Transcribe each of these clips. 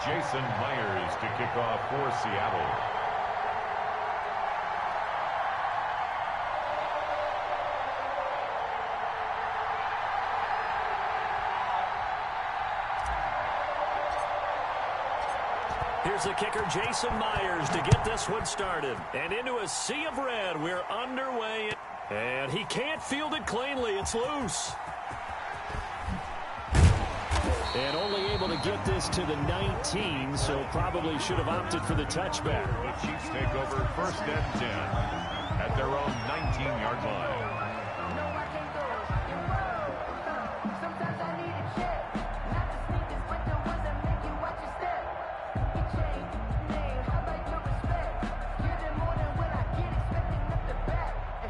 Jason Myers to kick off for Seattle. Here's the kicker, Jason Myers, to get this one started. And into a sea of red, we're underway. And he can't field it cleanly. It's loose. And only able to get this to the 19, so probably should have opted for the touchback. The Chiefs take over 1st and 10 at their own 19-yard line.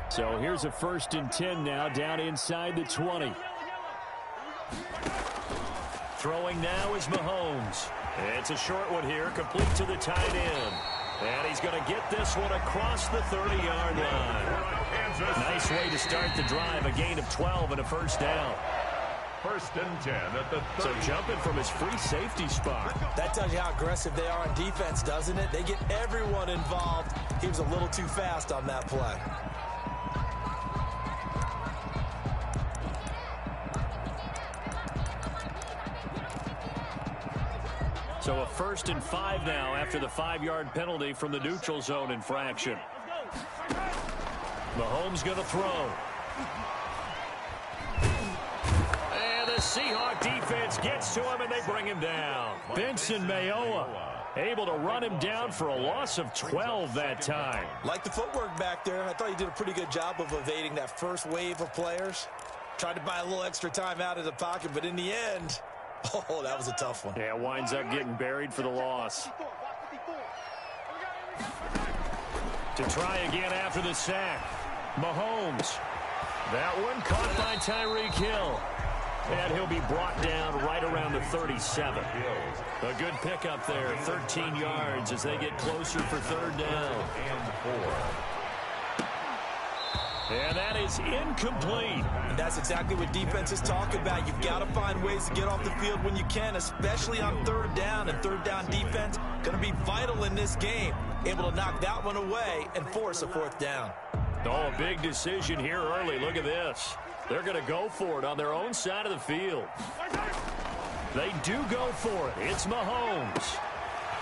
So here's a 1st and 10 now, down inside the 20. Throwing now is Mahomes. It's a short one here, complete to the tight end. And he's going to get this one across the 30-yard line. Nice way to start the drive, a gain of 12 and a 1st down. 1st and 10 at the 30. So jumping from his free safety spot. That tells you how aggressive they are on defense, doesn't it? They get everyone involved. He was a little too fast on that play. So a 1st and 5 now after the 5-yard penalty from the neutral zone infraction. Mahomes going to throw. And the Seahawk defense gets to him and they bring him down. Benson Mayowa able to run him down for a loss of 12 that time. Like the footwork back there, I thought he did a pretty good job of evading that first wave of players. Tried to buy a little extra time out of the pocket, but in the end, oh, that was a tough one. Yeah, winds up getting buried for the loss. To try again after the sack. Mahomes. That one caught by Tyreek Hill. And he'll be brought down right around the 37. A good pickup there, 13 yards as they get closer for 3rd down. And 4. And that is incomplete. And that's exactly what defenses talk about. You've got to find ways to get off the field when you can, especially on 3rd down. And 3rd down defense going to be vital in this game. Able to knock that one away and force a 4th down. Oh, a big decision here early. Look at this. They're going to go for it on their own side of the field. They do go for it. It's Mahomes.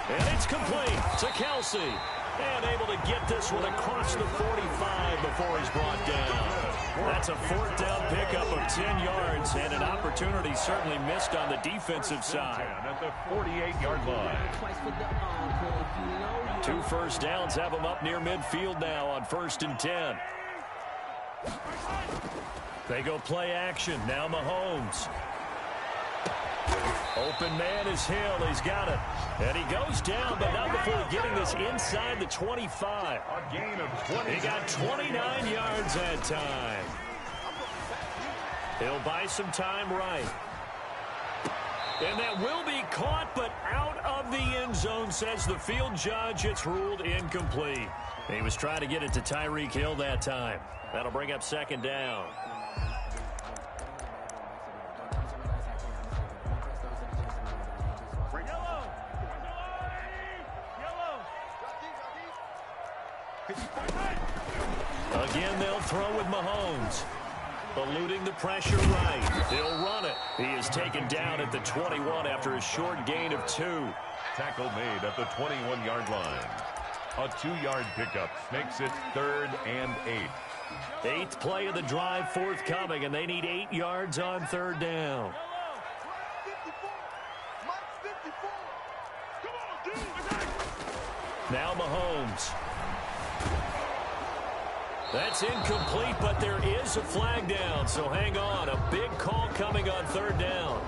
And it's complete to Kelsey. And able to get this one across the 45 before he's brought down. That's a 4th down pickup of 10 yards and an opportunity certainly missed on the defensive side. At the 48-yard line. 2 1st downs have them up near midfield now on 1st and 10. They go play action. Now Mahomes. Open man is Hill. He's got it. And he goes down, but not before getting this inside the 25. A gain of 20. He got 29 yards that time. He'll buy some time right. And that will be caught, but out of the end zone, says the field judge. It's ruled incomplete. He was trying to get it to Tyreek Hill that time. That'll bring up 2nd down. Again, they'll throw with Mahomes. Eluding the pressure right. He'll run it. He is taken down at the 21 after a short gain of 2. Tackle made at the 21-yard line. A 2-yard pickup makes it 3rd and 8. 8th play of the drive forthcoming, and they need 8 yards on 3rd down. Now Mahomes. That's incomplete, but there is a flag down, so hang on. A big call coming on 3rd down.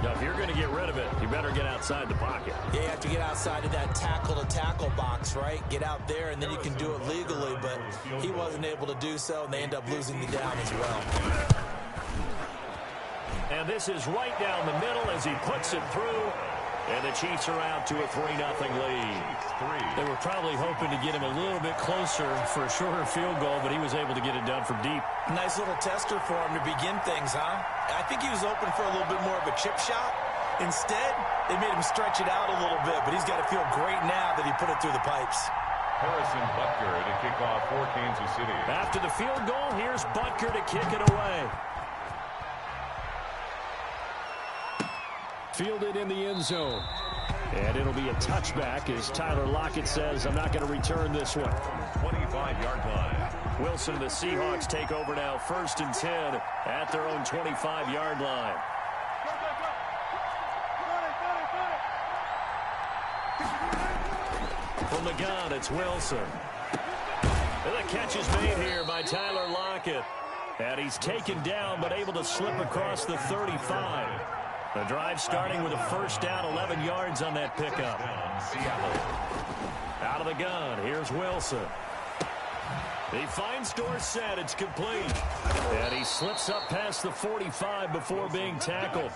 Now, if you're going to get rid of it, you better get outside the pocket. Yeah, you have to get outside of that tackle-to-tackle box, right? Get out there, and then you can do it legally, but he wasn't able to do so, and they end up losing the down as well. And this is right down the middle as he puts it through. And the Chiefs are out to a 3-0 lead. They were probably hoping to get him a little bit closer for a shorter field goal, but he was able to get it done from deep. Nice little tester for him to begin things, huh? I think he was open for a little bit more of a chip shot, Instead, they made him stretch it out a little bit, but he's got to feel great now that he put it through the pipes. Harrison Butker to kick off for Kansas City. After the field goal, here's Butker to kick it away. Fielded in the end zone. And it'll be a touchback as Tyler Lockett says, I'm not going to return this one. 25-yard line. Wilson and the Seahawks take over now, 1st and 10 at their own 25-yard line. From the gun, it's Wilson. And the catch is made here by Tyler Lockett. And he's taken down but able to slip across the 35. The drive starting with a first down, 11 yards on that pickup. Out of the gun, here's Wilson. He finds Dorsett, it's complete. And he slips up past the 45 before being tackled.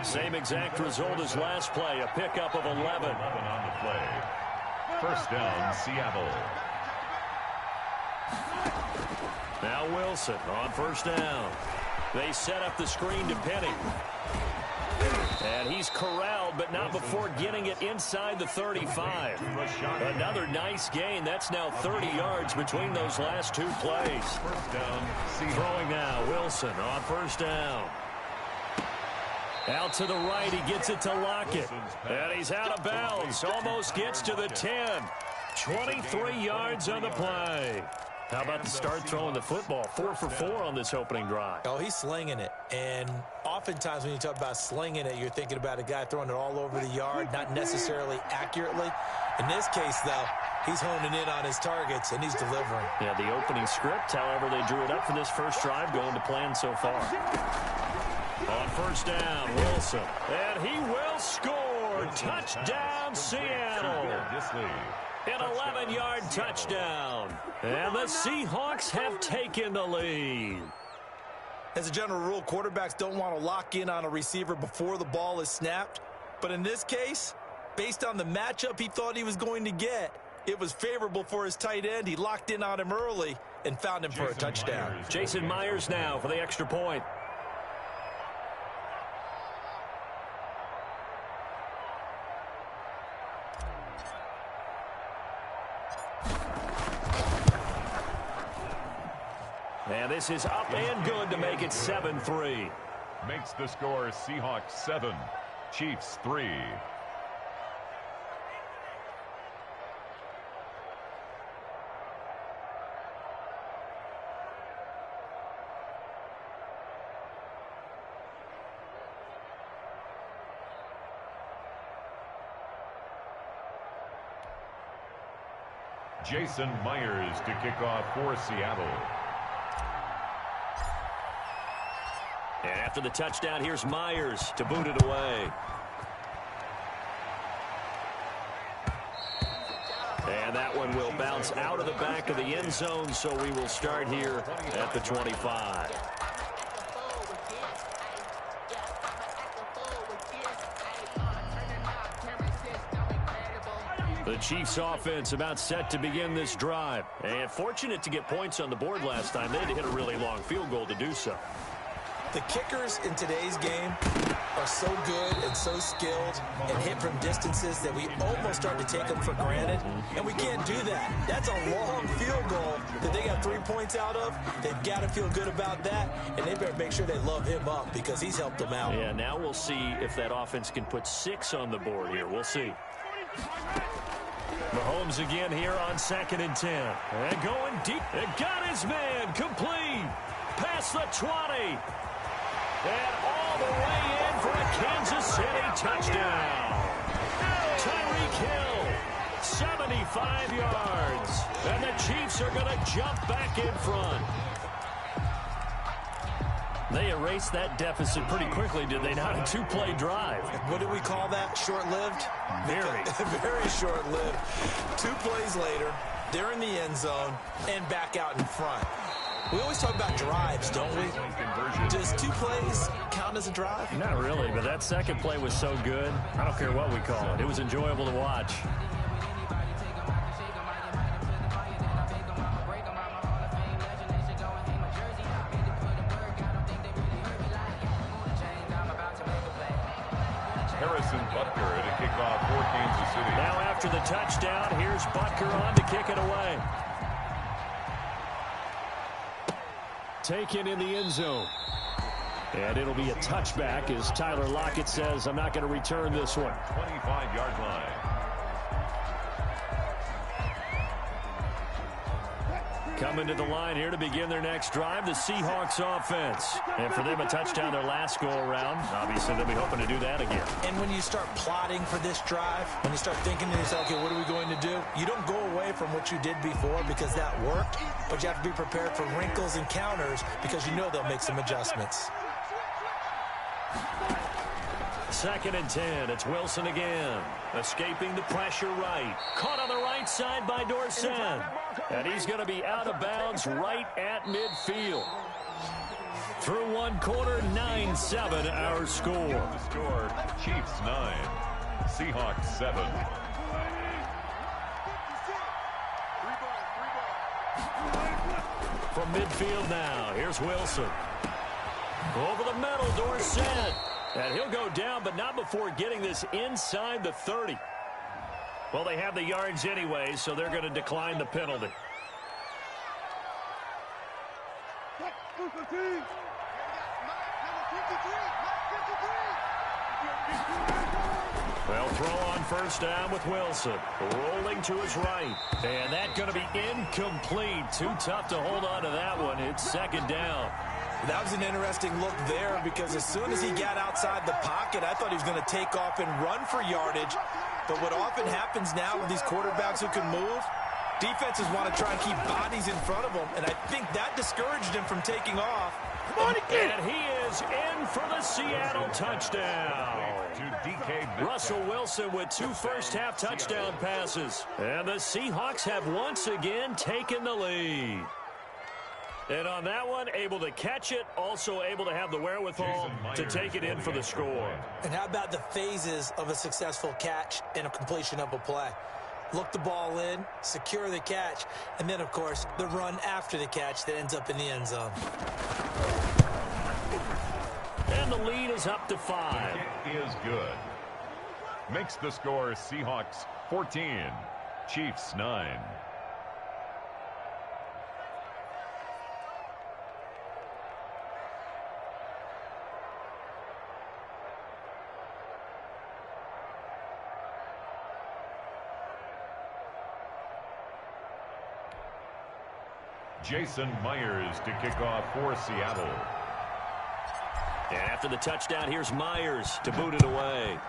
Same exact result as last play, a pickup of 11. 11 on the play. First down, Seattle. Now Wilson on first down. They set up the screen to Penny. And he's corralled, but not before getting it inside the 35. Another nice gain. That's now 30 yards between those last two plays. First down, Throwing now, Wilson on first down. Out to the right, he gets it to Lockett. And he's out of bounds. Almost gets to the 10. 23 yards on the play. How about the start throwing the football? 4 for 4 on this opening drive. Oh, he's slinging it. And oftentimes when you talk about slinging it, you're thinking about a guy throwing it all over the yard, not necessarily accurately. In this case, though, he's honing in on his targets, and he's delivering. Yeah, the opening script, however, they drew it up for this first drive, going to plan so far. On first down, Wilson. And he will score. Touchdown, Seattle. An 11-yard touchdown. And the Seahawks have taken the lead. As a general rule, quarterbacks don't want to lock in on a receiver before the ball is snapped. But in this case, based on the matchup he thought he was going to get, it was favorable for his tight end. He locked in on him early and found him for a touchdown. Jason Myers now for the extra point. And this is up and good to make it 7-3. Makes the score Seahawks 7, Chiefs 3. Jason Myers to kick off for Seattle. And after the touchdown, here's Myers to boot it away. And that one will bounce out of the back of the end zone, so we will start here at the 25. The Chiefs offense about set to begin this drive. And fortunate to get points on the board last time. They had to hit a really long field goal to do so. The kickers in today's game are so good and so skilled and hit from distances that we almost start to take them for granted, and we can't do that. That's a long field goal that they got 3 points out of. They've got to feel good about that, and they better make sure they love him up because he's helped them out. Yeah, now we'll see if that offense can put 6 on the board here. We'll see. Mahomes again here on 2nd and 10. And going deep. And got his man complete. Past the 20. And all the way in for a Kansas City touchdown. Tyreek Hill, 75 yards. And the Chiefs are going to jump back in front. They erased that deficit pretty quickly, did they not? A 2-play drive. What do we call that? Short-lived? Very. Very short-lived. 2 plays later, they're in the end zone and back out in front. We always talk about drives, don't we? Does 2 plays count as a drive? Not really, but that second play was so good. I don't care what we call it. It was enjoyable to watch. Jason Butker to kick off for Kansas City. Now after the touchdown, here's Butker on to kick it away. Taken in the end zone. And it'll be a touchback as Tyler Lockett says, I'm not going to return this one. 25-yard line. Coming to the line here to begin their next drive, the Seahawks offense. And for them, a touchdown their last go-around. Obviously, they'll be hoping to do that again. And when you start plotting for this drive, when you start thinking to yourself, okay, what are we going to do? You don't go away from what you did before because that worked, but you have to be prepared for wrinkles and counters because you know they'll make some adjustments. 2nd and 10. It's Wilson again. Escaping the pressure right. Caught on the right side by Dorsett. And he's going to be out of bounds right at midfield. Through one quarter, 9-7 our score. The score, Chiefs 9, Seahawks 7. From midfield now, here's Wilson. Over the middle, Dorsett. And he'll go down, but not before getting this inside the 30. Well, they have the yards anyway, so they're going to decline the penalty. Well, throw on first down with Wilson. Rolling to his right. And that's going to be incomplete. Too tough to hold on to that one. It's 2nd down. That was an interesting look there because as soon as he got outside the pocket, I thought he was going to take off and run for yardage. But what often happens now with these quarterbacks who can move, defenses want to try and keep bodies in front of them, and I think that discouraged him from taking off. Come on again. And he is in for the Seattle touchdown. Russell Wilson with 2 first-half touchdown passes. And the Seahawks have once again taken the lead. And on that one, able to catch it, also able to have the wherewithal to take it in for the score. And how about the phases of a successful catch and a completion of a play? Look the ball in, secure the catch, and then, of course, the run after the catch that ends up in the end zone. And the lead is up to 5. It is good. Makes the score Seahawks 14, Chiefs 9. Jason Myers to kick off for Seattle. And after the touchdown, here's Myers to boot it away.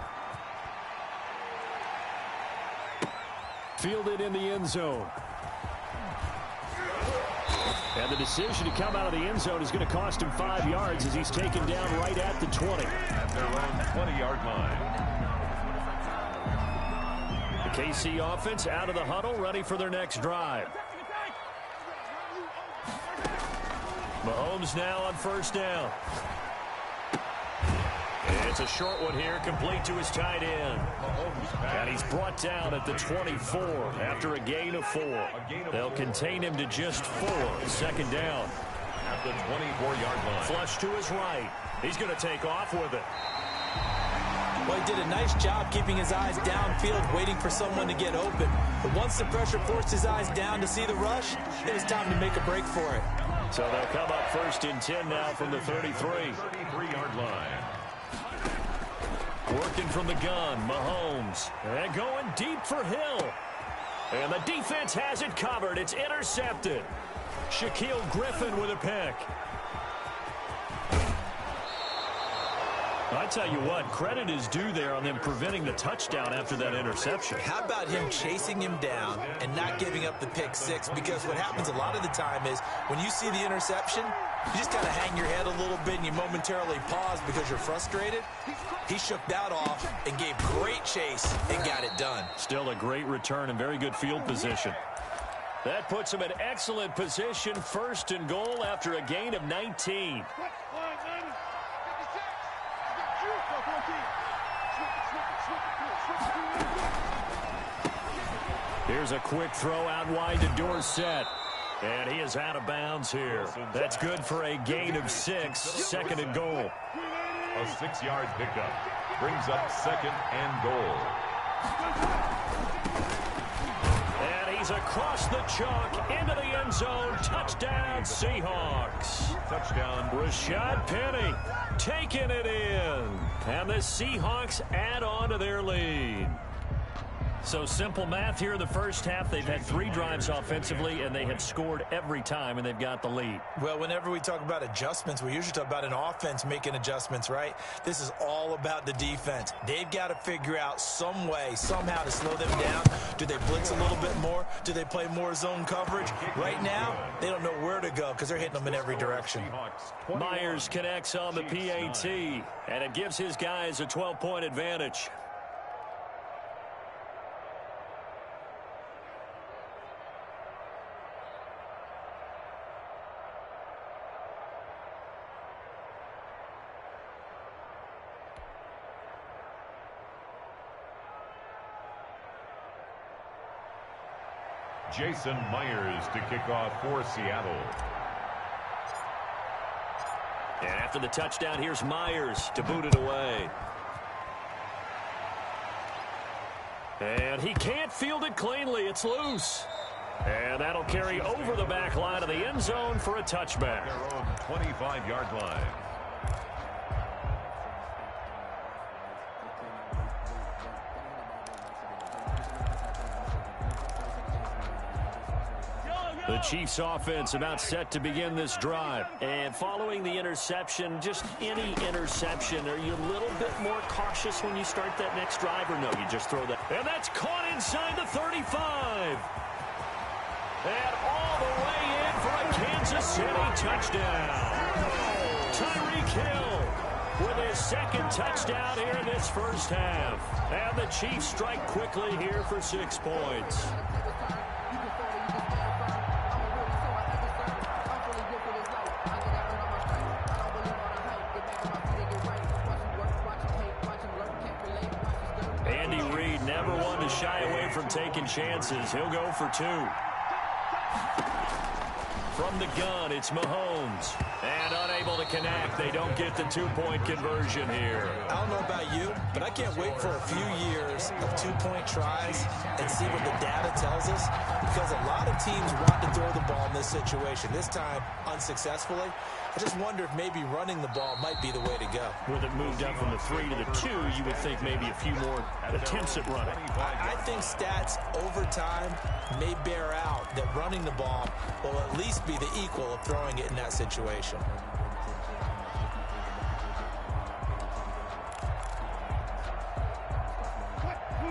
Fielded in the end zone. And the decision to come out of the end zone is going to cost him 5 yards as he's taken down right at the 20. At their own 20-yard line. The KC offense out of the huddle, ready for their next drive. Mahomes now on first down. It's a short one here, complete to his tight end. And he's brought down at the 24 after a gain of 4. They'll contain him to just 4. 2nd down. At the 24-yard line. Flush to his right. He's going to take off with it. Well, he did a nice job keeping his eyes downfield, waiting for someone to get open. But once the pressure forced his eyes down to see the rush, it was time to make a break for it. So they'll come up 1st and 10 now from the 33. 33-yard line. Working from the gun, Mahomes. And going deep for Hill. And the defense has it covered. It's intercepted. Shaquille Griffin with a pick. I tell you what, credit is due there on them preventing the touchdown after that interception. How about him chasing him down and not giving up the pick 6? Because what happens a lot of the time is when you see the interception, you just kind of hang your head a little bit and you momentarily pause because you're frustrated. He shook that off and gave great chase and got it done. Still a great return and very good field position. That puts him in excellent position, 1st and goal after a gain of 19. Here's a quick throw out wide to Dorsett. And he is out of bounds here. That's good for a gain of 6, 2nd and goal. A 6-yard pickup. brings up 2nd and goal. And he's across the chalk into the end zone. Touchdown, Seahawks. Touchdown. Rashad Penny taking it in. And the Seahawks add on to their lead. So simple math here in the first half. They've had 3 drives offensively, and they have scored every time, and they've got the lead. Well, whenever we talk about adjustments, we usually talk about an offense making adjustments, right? This is all about the defense. They've got to figure out some way, somehow to slow them down. Do they blitz a little bit more? Do they play more zone coverage? Right now, they don't know where to go because they're hitting them in every direction. Myers connects on the PAT, and it gives his guys a 12-point advantage. Jason Myers to kick off for Seattle. And after the touchdown, here's Myers to boot it away. And he can't field it cleanly. It's loose. And that'll carry over the back line of the end zone for a touchback. Their own 25-yard line. The Chiefs offense about set to begin this drive. And following the interception, just any interception, are you a little bit more cautious when you start that next drive, or no, you just throw that? And that's caught inside the 35. And all the way in for a Kansas City touchdown. Tyreek Hill with his 2nd touchdown here in this first half. And the Chiefs strike quickly here for 6 points. Shy away from taking chances. He'll go for 2. From the gun, it's Mahomes. And unable to connect. They don't get the 2-point conversion here. I don't know about you, but I can't wait for a few years of 2-point tries and see what the data tells us, because a lot of teams want to throw the ball in this situation. This time, unsuccessfully. I just wonder if maybe running the ball might be the way to go. With it moved up from the 3 to the 2, you would think maybe a few more attempts at running. I think stats over time may bear out that running the ball will at least be the equal of throwing it in that situation.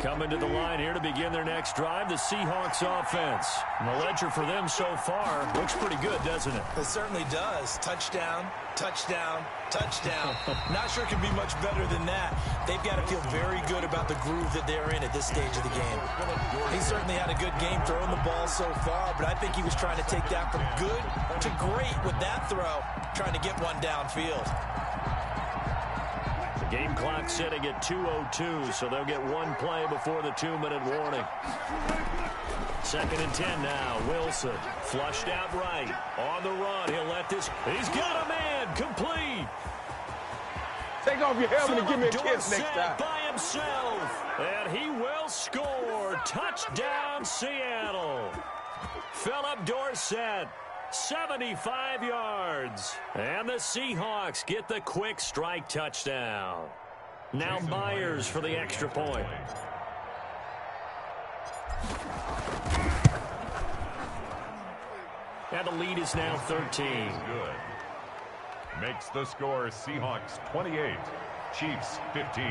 Coming to the line here to begin their next drive, the Seahawks offense. And the ledger for them so far looks pretty good, doesn't it? It certainly does. Touchdown, touchdown, touchdown. Not sure it can be much better than that. They've got to feel very good about the groove that they're in at this stage of the game. He certainly had a good game throwing the ball so far, but I think he was trying to take that from good to great with that throw, trying to get one downfield. The game clock sitting at 2:02, so they'll get 1 play before the 2-minute warning. 2nd and 10 now. Wilson flushed out right. On the run, he'll let this. He's got a man. Complete. Take off your helmet and give me a kiss next time. By himself. And he will score. Touchdown, Seattle. Philip Dorsett. 75 yards. And the Seahawks get the quick strike touchdown. Now Myers for the extra point. And the lead is now 13. Good. Makes the score Seahawks 28, Chiefs 15.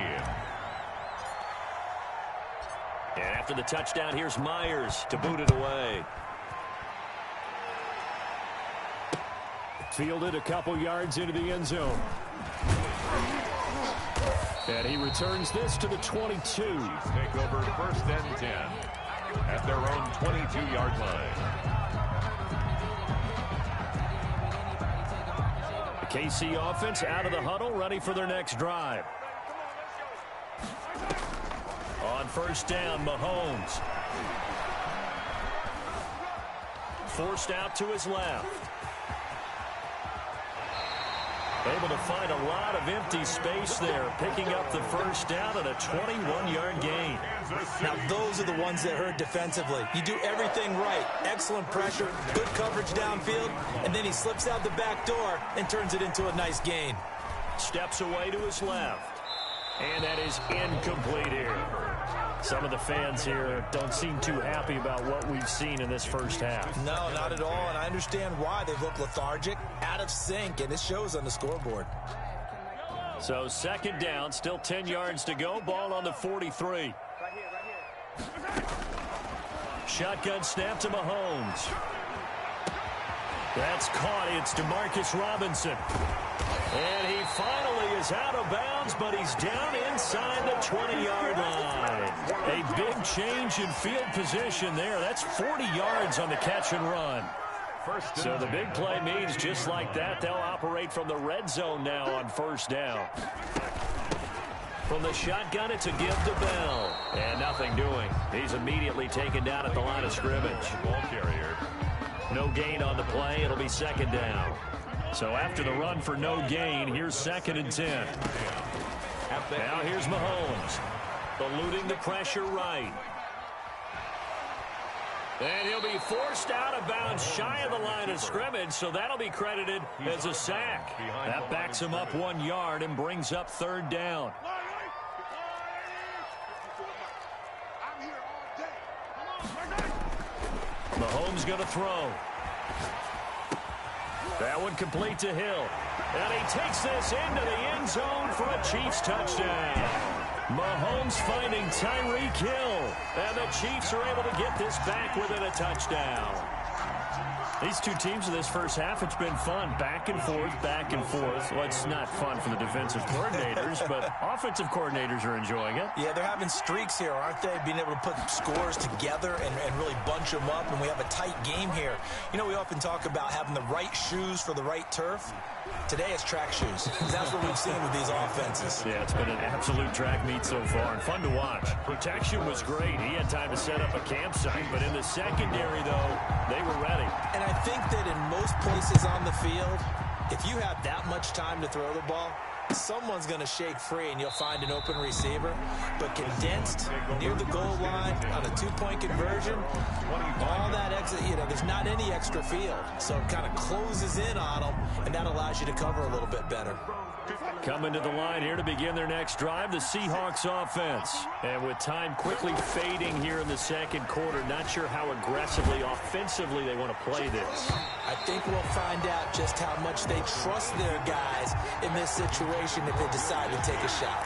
And after the touchdown, here's Myers to boot it away. Fielded a couple yards into the end zone. And he returns this to the 22. Chiefs take over 1st and 10 at their own 22-yard line. The KC offense out of the huddle, ready for their next drive. On 1st down, Mahomes. Forced out to his left. Able to find a lot of empty space there, picking up the first down and a 21-yard gain. Now, those are the ones that hurt defensively. You do everything right. Excellent pressure, good coverage downfield, and then he slips out the back door and turns it into a nice gain. Steps away to his left. And that is incomplete here. Some of the fans here don't seem too happy about what we've seen in this first half. No, not at all, and I understand why. They look lethargic, out of sync, and it shows on the scoreboard. So second down, still 10 yards to go. Ball on the 43. Shotgun snap to Mahomes. That's caught. It's DeMarcus Robinson. And he finally is out of bounds, but he's down inside the 20-yard line. A big change in field position there. That's 40 yards on the catch and run. So the big play means just like that, they'll operate from the red zone now on first down. From the shotgun, it's a give to Bell. And nothing doing. He's immediately taken down at the line of scrimmage. Ball carrier. No gain on the play. It'll be second down. So after the run for no gain, here's 2nd and 10. Now here's Mahomes. Eluding the pressure right. And he'll be forced out of bounds shy of the line of scrimmage, so that'll be credited as a sack. That backs him up 1 yard and brings up third down. Mahomes going to throw. That one complete to Hill. And he takes this into the end zone for a Chiefs touchdown. Mahomes finding Tyreek Hill. And the Chiefs are able to get this back within a touchdown. These two teams in this first half, it's been fun. Back and forth, back and forth. Well, it's not fun for the defensive coordinators, but offensive coordinators are enjoying it. Yeah, they're having streaks here, aren't they? Being able to put scores together and really bunch them up, and we have a tight game here. You know, we often talk about having the right shoes for the right turf. Today it's track shoes. That's what we've seen with these offenses. Yeah, it's been an absolute track meet so far and fun to watch. Protection was great. He had time to set up a campsite, but in the secondary, though, they were ready. And I think that in most places on the field, if you have that much time to throw the ball, someone's going to shake free and you'll find an open receiver. But condensed near the goal line on a two-point conversion, all that extra, there's not any extra field. So it kind of closes in on them, and that allows you to cover a little bit better. Coming to the line here to begin their next drive, the Seahawks offense. And with time quickly fading here in the second quarter, not sure how aggressively, offensively they want to play this. I think we'll find out just how much they trust their guys in this situation if they decide to take a shot.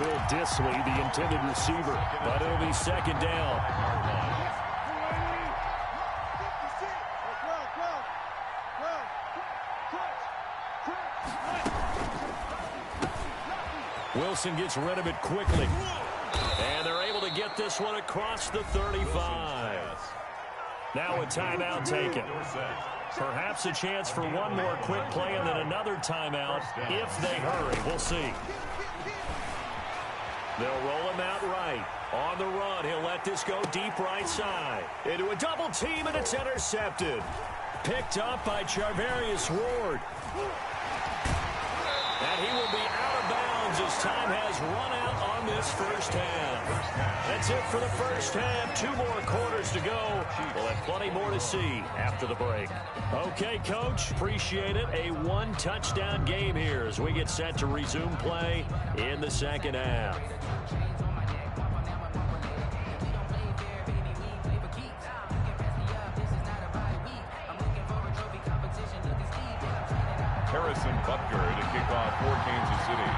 Will Disley, the intended receiver, but it'll be second down. Wilson gets rid of it quickly. And they're able to get this one across the 35. Now a timeout taken. Perhaps a chance for one more quick play and then another timeout if they hurry. We'll see. They'll roll him out right. On the run, he'll let this go deep right side. Into a double team, and it's intercepted. Picked up by Charvarius Ward. And he will be out of bounds as time has run out on this first half. That's it for the first half. 2 more quarters to go. We'll have plenty more to see after the break. Okay, Coach, appreciate it. A 1-touchdown game here as we get set to resume play in the second half. Harrison Butker to kick off for Kansas City.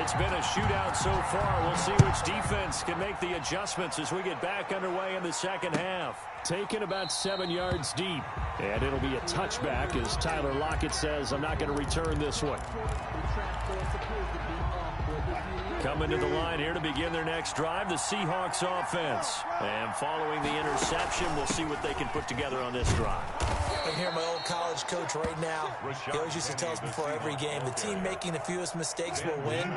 It's been a shootout so far. We'll see which defense can make the adjustments as we get back underway in the second half. Taken about 7 yards deep. And it'll be a touchback as Tyler Lockett says, I'm not going to return this one. Coming to the line here to begin their next drive, the Seahawks offense. And following the interception, we'll see what they can put together on this drive. I'm here, my old college coach right now. He always used to tell us before every game, the team making the fewest mistakes will win.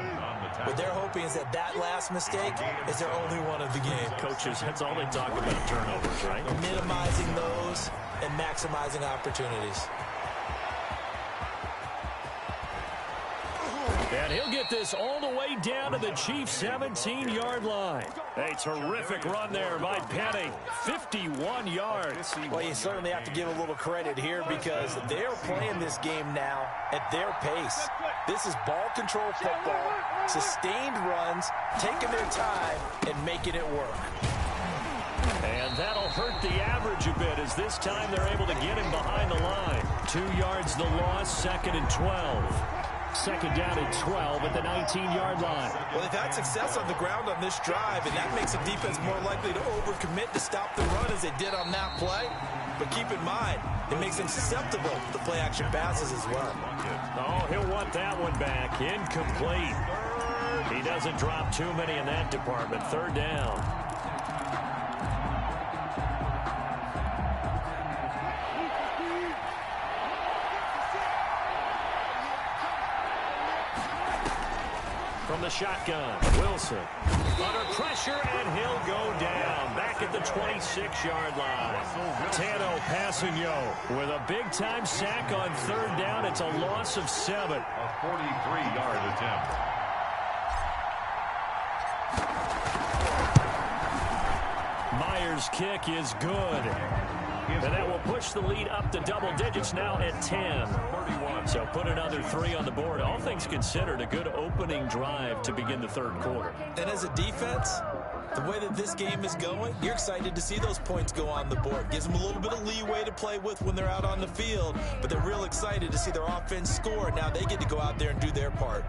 What they're hoping is that that last mistake is their only one of the game. Coaches, that's all they talk about, turnovers, right? Minimizing those and maximizing opportunities. And he'll get this all the way down to the Chiefs' 17-yard line. A terrific run there by Penny. 51 yards. Well, you certainly have to give a little credit here because they're playing this game now at their pace. This is ball control football, sustained runs, taking their time, and making it work. And that'll hurt the average a bit as this time they're able to get him behind the line. 2 yards the loss, 2nd and 12. 2nd down and 12 at the 19-yard line. Well, they've had success on the ground on this drive, and that makes the defense more likely to overcommit to stop the run as they did on that play. But keep in mind, it makes them susceptible to play-action passes as well. Oh, he'll want that one back. Incomplete. He doesn't drop too many in that department. 3rd down. From the shotgun, Wilson under pressure, and he'll go down back at the 26-yard line. Tano Passigno with a big-time sack on 3rd down. It's a loss of 7. A 43-yard attempt. Myers' kick is good. And that will push the lead up to double digits now at 10. So put another 3 on the board. All things considered, a good opening drive to begin the 3rd quarter. And as a defense, the way that this game is going, you're excited to see those points go on the board. Gives them a little bit of leeway to play with when they're out on the field, but they're real excited to see their offense score. Now they get to go out there and do their part.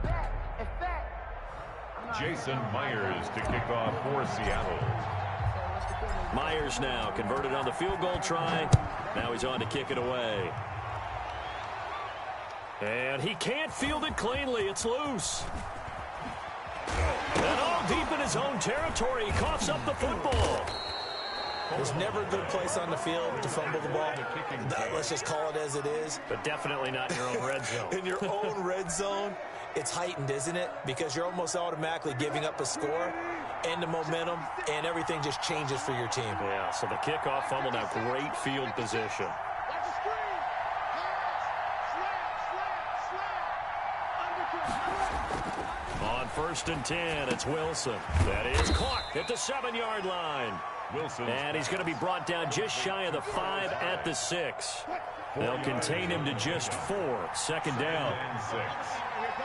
Jason Myers to kick off for Seattle. Myers now converted on the field goal try. Now he's on to kick it away. And he can't field it cleanly. It's loose. And all deep in his own territory. He coughs up the football. There's never a good place on the field to fumble the ball. Let's just call it as it is. But definitely not in your own red zone. In your own red zone, it's heightened, isn't it? Because you're almost automatically giving up a score and the momentum, and everything just changes for your team. Yeah, so the kickoff fumble, now great field position. On 1st and 10, it's Wilson. That is caught at the 7-yard line. Wilson. And he's going to be brought down just shy of the 5 at the 6. They'll contain him to just 4. 2nd down. And 6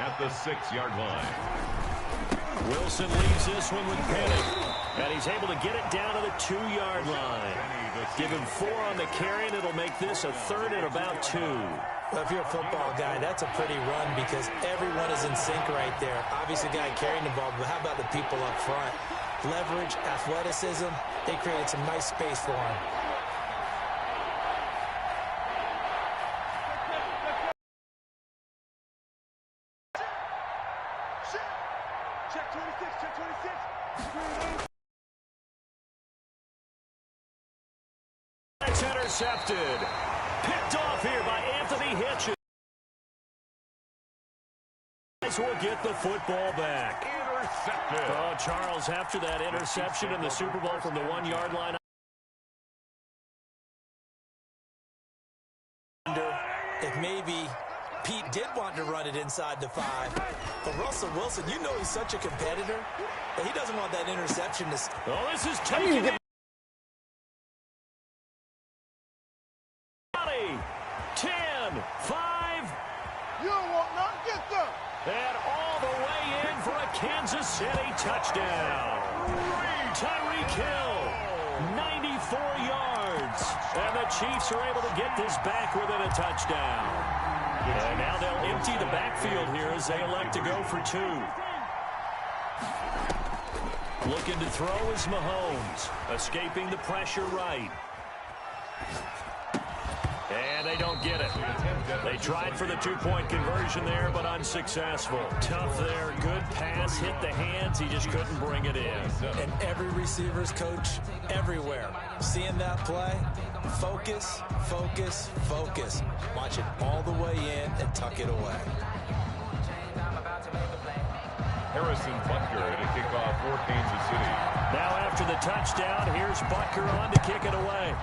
at the 6-yard line. Wilson leaves this one with Penny. And he's able to get it down to the 2-yard line. Give him 4 on the carry, and it'll make this a 3rd and about 2. Well, if you're a football guy, that's a pretty run because everyone is in sync right there. Obviously, the guy carrying the ball, but how about the people up front? Leverage, athleticism, they created some nice space for him. Check 26, check 26. It's intercepted. Picked off here by Anthony Hitchens. Will get the football back. Intercepted. Oh, Charles, after that interception in the Super Bowl from the 1-yard line. If maybe Pete did want to run it inside the 5. But Russell Wilson, you know he's such a competitor that he doesn't want that interception to... Oh, this is taken. 10, 5. You don't want none, get them. And all the way in for a Kansas City touchdown. Tyreek Hill, 94 yards. And the Chiefs are able to get this back within a touchdown. And now they'll empty the backfield here as they elect to go for 2. Looking to throw is Mahomes, escaping the pressure right. And they don't get it. They tried for the 2-point conversion there, but unsuccessful. Tough there. Good pass. Hit the hands. He just couldn't bring it in. And every receiver's coach everywhere. Seeing that play, focus, focus, focus. Watch it all the way in and tuck it away. Harrison Butker to kick off for Kansas City. Now after the touchdown, here's Butker on to kick it away.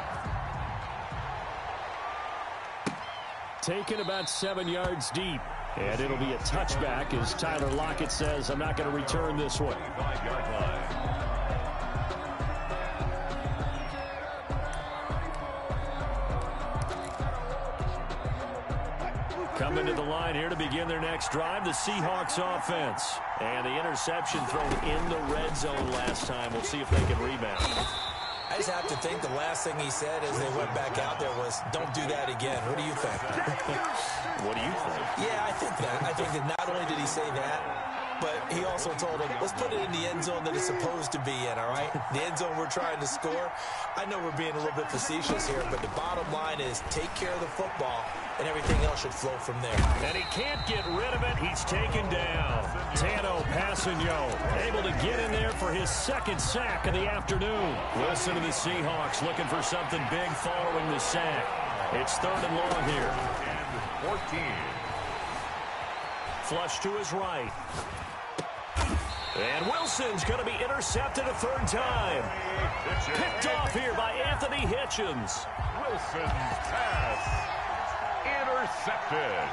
Taken about 7 yards deep. And it'll be a touchback as Tyler Lockett says, I'm not going to return this one. 5-yard line. Coming to the line here to begin their next drive, the Seahawks offense. And the interception thrown in the red zone last time. We'll see if they can rebound. I just have to think the last thing he said as they went back out there was, don't do that again. What do you think? What do you think? Yeah, I think that. I think that not only did he say that, but he also told him, let's put it in the end zone that it's supposed to be in, all right? The end zone we're trying to score. I know we're being a little bit facetious here, but the bottom line is take care of the football, and everything else should flow from there. And he can't get rid of it. He's taken down. Tano Passigno able to get in there for his second sack of the afternoon. Wilson of the Seahawks looking for something big following the sack. It's 3rd and long here. And 14. Flush to his right. And Wilson's going to be intercepted a 3rd time. Picked off here by Anthony Hitchens. Wilson's pass intercepted.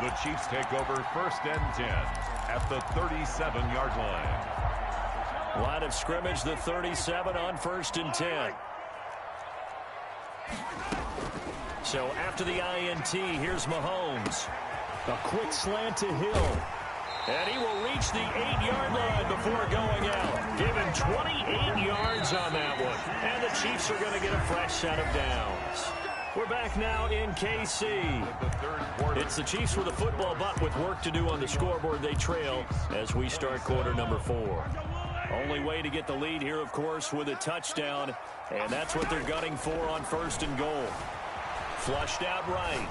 The Chiefs take over 1st and 10 at the 37-yard line. Line of scrimmage, the 37 on 1st and 10. So after the INT, here's Mahomes. A quick slant to Hill. And he will reach the 8-yard line before going out. Given 28 yards on that one. And the Chiefs are going to get a fresh set of downs. We're back now in KC. It's the Chiefs with a football, but with work to do on the scoreboard, they trail as we start quarter number 4. Only way to get the lead here, of course, with a touchdown. And that's what they're gunning for on 1st and goal. Flushed out right.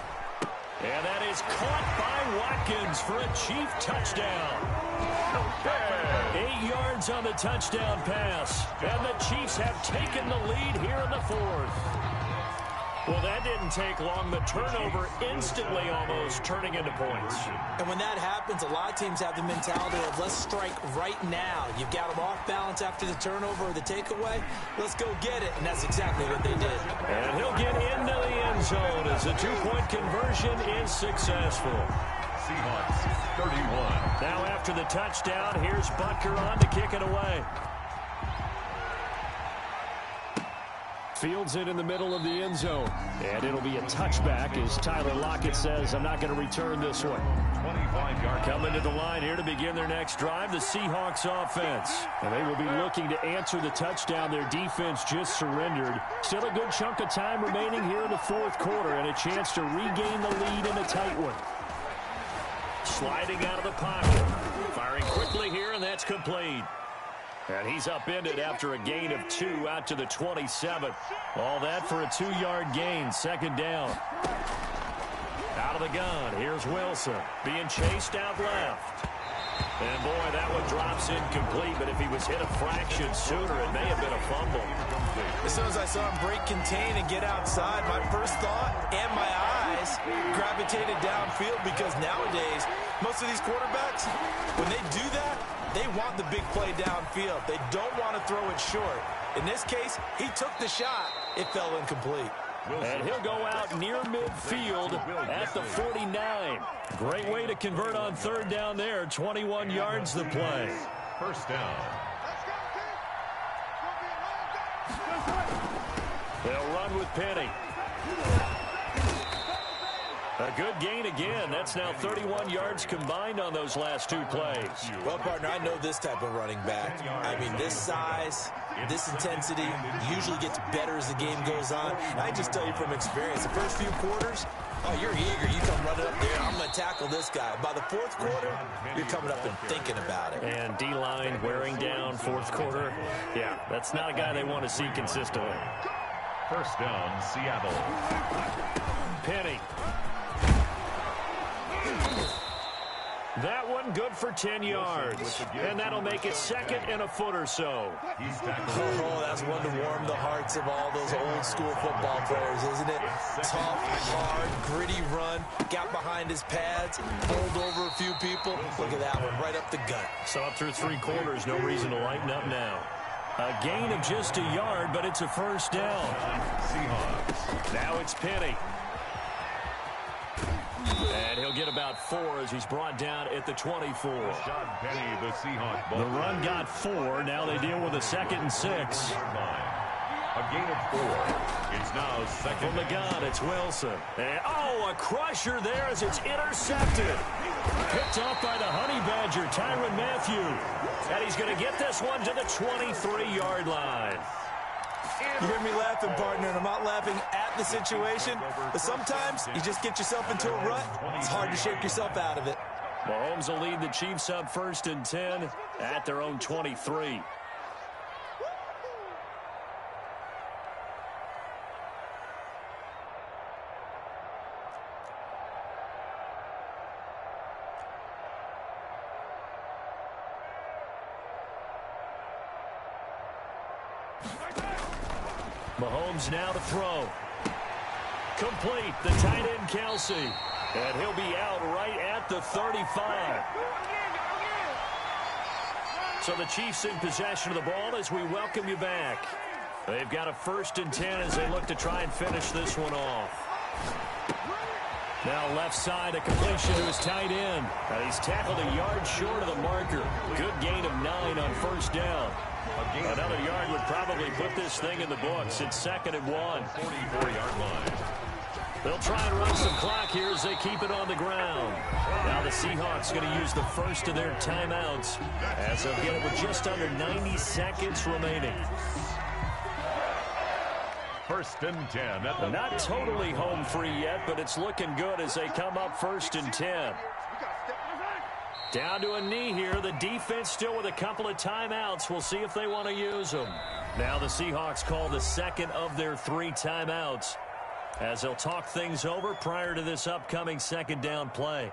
And that is caught by Watkins for a Chief touchdown. 8 yards on the touchdown pass. And the Chiefs have taken the lead here in the 4th. Well, that didn't take long. The turnover instantly almost turning into points. And when that happens, a lot of teams have the mentality of let's strike right now. You've got them off balance after the turnover or the takeaway. Let's go get it. And that's exactly what they did. And he'll get into the end zone as the 2-point conversion is successful. Seahawks 31. Now after the touchdown, here's Butker on to kick it away. Fields it in the middle of the end zone. And it'll be a touchback as Tyler Lockett says, I'm not going to return this one. 25-yard coming to the line here to begin their next drive, the Seahawks offense. And they will be looking to answer the touchdown. Their defense just surrendered. Still a good chunk of time remaining here in the 4th quarter and a chance to regain the lead in a tight one. Sliding out of the pocket. Firing quickly here, and that's complete. And he's upended after a gain of 2 out to the 27. All that for a 2-yard gain, 2nd down. Out of the gun, here's Wilson being chased out left. And boy, that one drops incomplete, but if he was hit a fraction sooner, it may have been a fumble. As soon as I saw him break contain and get outside, my first thought and my eyes gravitated downfield because nowadays, most of these quarterbacks, when they do that, they want the big play downfield. They don't want to throw it short. In this case, he took the shot. It fell incomplete. And he'll go out near midfield at the 49. Great way to convert on 3rd down there. 21 yards the play. 1st down. They'll run with Penny. A good gain again. That's now 31 yards combined on those last 2 plays. Well, partner, I know this type of running back. I mean, this size, this intensity usually gets better as the game goes on. And I just tell you from experience, the first few quarters, oh, you're eager. You come running up there, I'm going to tackle this guy. By the 4th quarter, you're coming up and thinking about it. And D-line wearing down 4th quarter. Yeah, that's not a guy they want to see consistently. 1st down, Seattle. Penny. That one good for 10 yards. And that'll make it 2nd and a foot or so. Oh, that's one to warm the hearts of all those old school football players, isn't it? Tough, hard, gritty run. Got behind his pads, pulled over a few people. Look at that one, right up the gut. So up through 3 quarters, no reason to lighten up now. A gain of just a yard, but it's a 1st down. Seahawks. Now it's Penny. And he'll He'll get about 4 as he's brought down at the 24. Rashad Penny, the Seahawks. The run got 4. Now they deal with a 2nd and 6. A gain of 4. It's now second. From the gun, it's Wilson. And, a crusher there as it's intercepted. Picked off by the Honey Badger, Tyrann Mathieu. And he's going to get this one to the 23-yard line. You hear me laughing, partner, and I'm not laughing at the situation, but sometimes you just get yourself into a rut. It's hard to shake yourself out of it. Mahomes will lead the Chiefs up 1st and 10 at their own 23. Mahomes now to throw. Complete. The tight end, Kelsey. And he'll be out right at the 35. So the Chiefs in possession of the ball as we welcome you back. They've got a 1st and 10 as they look to try and finish this one off. Now left side, a completion to his tight end. And he's tackled a yard short of the marker. Good gain of 9 on 1st down. Another yard would probably put this thing in the books. It's 2nd and 1. 44-yard line. They'll try and run some clock here as they keep it on the ground. Now the Seahawks going to use the first of their timeouts as they'll get it with just under 90 seconds remaining. 1st and 10. Not totally home free yet, but it's looking good as they come up 1st and 10. Down to a knee here. The defense still with a couple of timeouts. We'll see if they want to use them. Now the Seahawks call the 2nd of their 3 timeouts as they'll talk things over prior to this upcoming 2nd down play.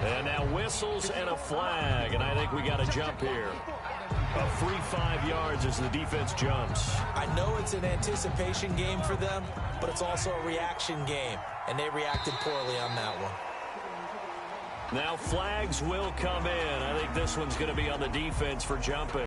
And now whistles and a flag, and I think we got to jump here. A free 5 yards as the defense jumps. I know it's an anticipation game for them, but it's also a reaction game, and they reacted poorly on that one. Now flags will come in. I think this one's going to be on the defense for jumping.